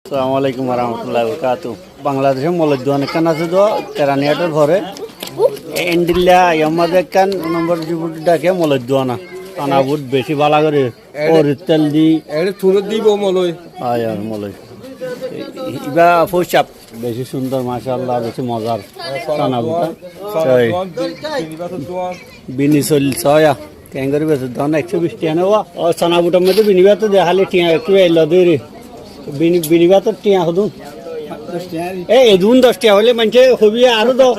আসসালামু আলাইকুম রহমতুল্লাহ বরকাতু। বাংলাদেশের মলের দোকান এখান আছে তো কেরানিয়াটার ঘরে এন্ডিল্লা আমাদের কান নম্বর জীবন ডাকে মলের দোয়ানা আনা বুট বেশি ভালো করে ওর তেল দি থুরে দিব মলই আয় আর মলই ইবা ফোসাপ বেশি সুন্দর মাশাআল্লাহ বেশি মজার আনা বুটা বিনি চল ছয়া কেঙ্গরি বেশ দাম 120 টাকা নেওয়া ও সানা বুটার মধ্যে বিনিবা তো দেখালে টিয়া একটু এলো দেরি বিনিবা তো টিয়া হদু এই দুন 10 টাকা হলে মানে হবি আরো দাও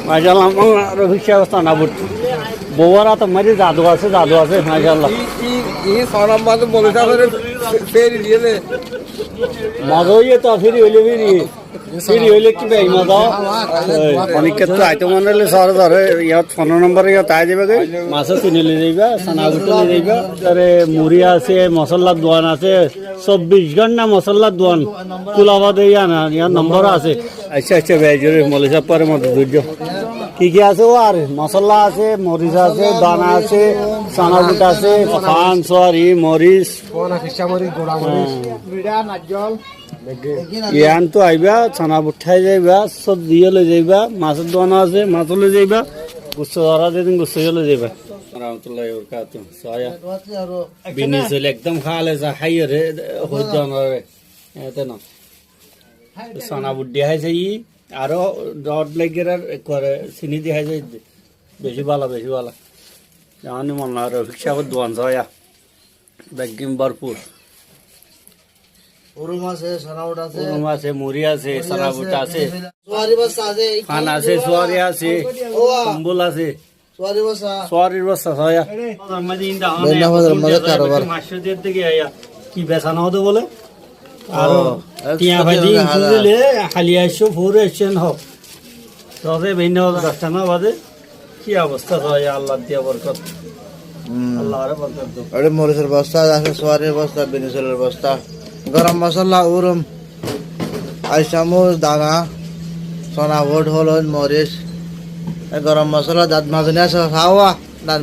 মাশাআল্লাহ রফিক সানা বুট বউরা তো মারি জাদু আছে মাশাআল্লাহ ই সানাম বাদ বলে তাহলে ফেরি দিলে মজা হইয়ে তো ফেরি হইলে কি ভাই মজা অনেক ক্ষেত্রে আইতে মনে হলে সর ধরে ইয়াত 15 নম্বরে ইয়াত আই যাবে মাছ কিনে নিয়ে যাইবা সানা গুটো নিয়ে যাইবা তারে মুড়ি আছে মশলার দোকান আছে 24 ঘন্টা মশলার দোকান কুলাবাদে ইয়ার নম্বর আছে আচ্ছা ভাই জোরে মলিসা পরে মত ধৈর্য কি আছে ও আর মশলা আছে মরিচ আছে দানা আছে সানা গুটো আছে পান সরি মরিচ কোনা ফিসা মরিচ গোড়া মরিচ বিড়া নাজল ইয়ান তো আইবা ছানা উঠাই যাইবা সব দিয়ে লই যাইবা মাছের দোকান আছে মাছ লই যাইবা গুচ্ছ ধরা দিন গুচ্ছ লই যাইবা রহমতুল্লাহ বরকাতু সয়া বিনি চলে একদম খালে যা খাইয়ে রে হইতো না রে এতে না ছানা বুদ্ধি হাই যাই আরো রড লাগিয়ে করে চিনি দিয়ে হাই যাই বেশি ভালো জানি মন না রফিক সাহেবের দোকান সয়া বেগিম ভরপুর উরুম আছে সানাউট আছে উরুম আছে মুড়ি আছে সানাবুট আছে সোয়ারি বস্তা আছে খান আছে সোয়ারি আছে কম্বল আছে সোয়ারির বস্তা ছয়া মাসের দিকে আয়া কি বেচানো হতো বলে আর টিয়া ভাজি দিলে খালি আসছো ফুর এসছেন হোক তবে ভিন্ন 10 টাকা বাদে কি অবস্থা হয় আল্লাহ দিয়া বরকত আল্লাহ আরে বরকত দাও আরে মরিচের বস্তা আছে সোয়ারির বস্তা বিনিসেলের বস্তা গরম মশলা উরুম আইসামুচ দানা সোনা ভোট হলুদ মরিচ গরম মশলা দাঁত মাজনি আছে খাওয়া দাঁত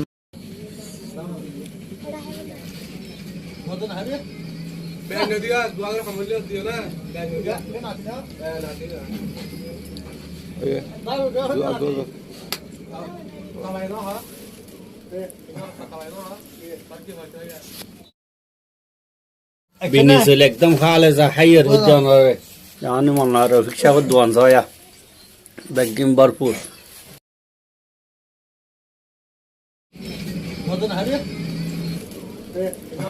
বিনি চলে একদম খালে যা খাইয়ে হইতো না রে জানি মন না রফিক সাহেবের দোকান ছয়া বেগিম ভরপুর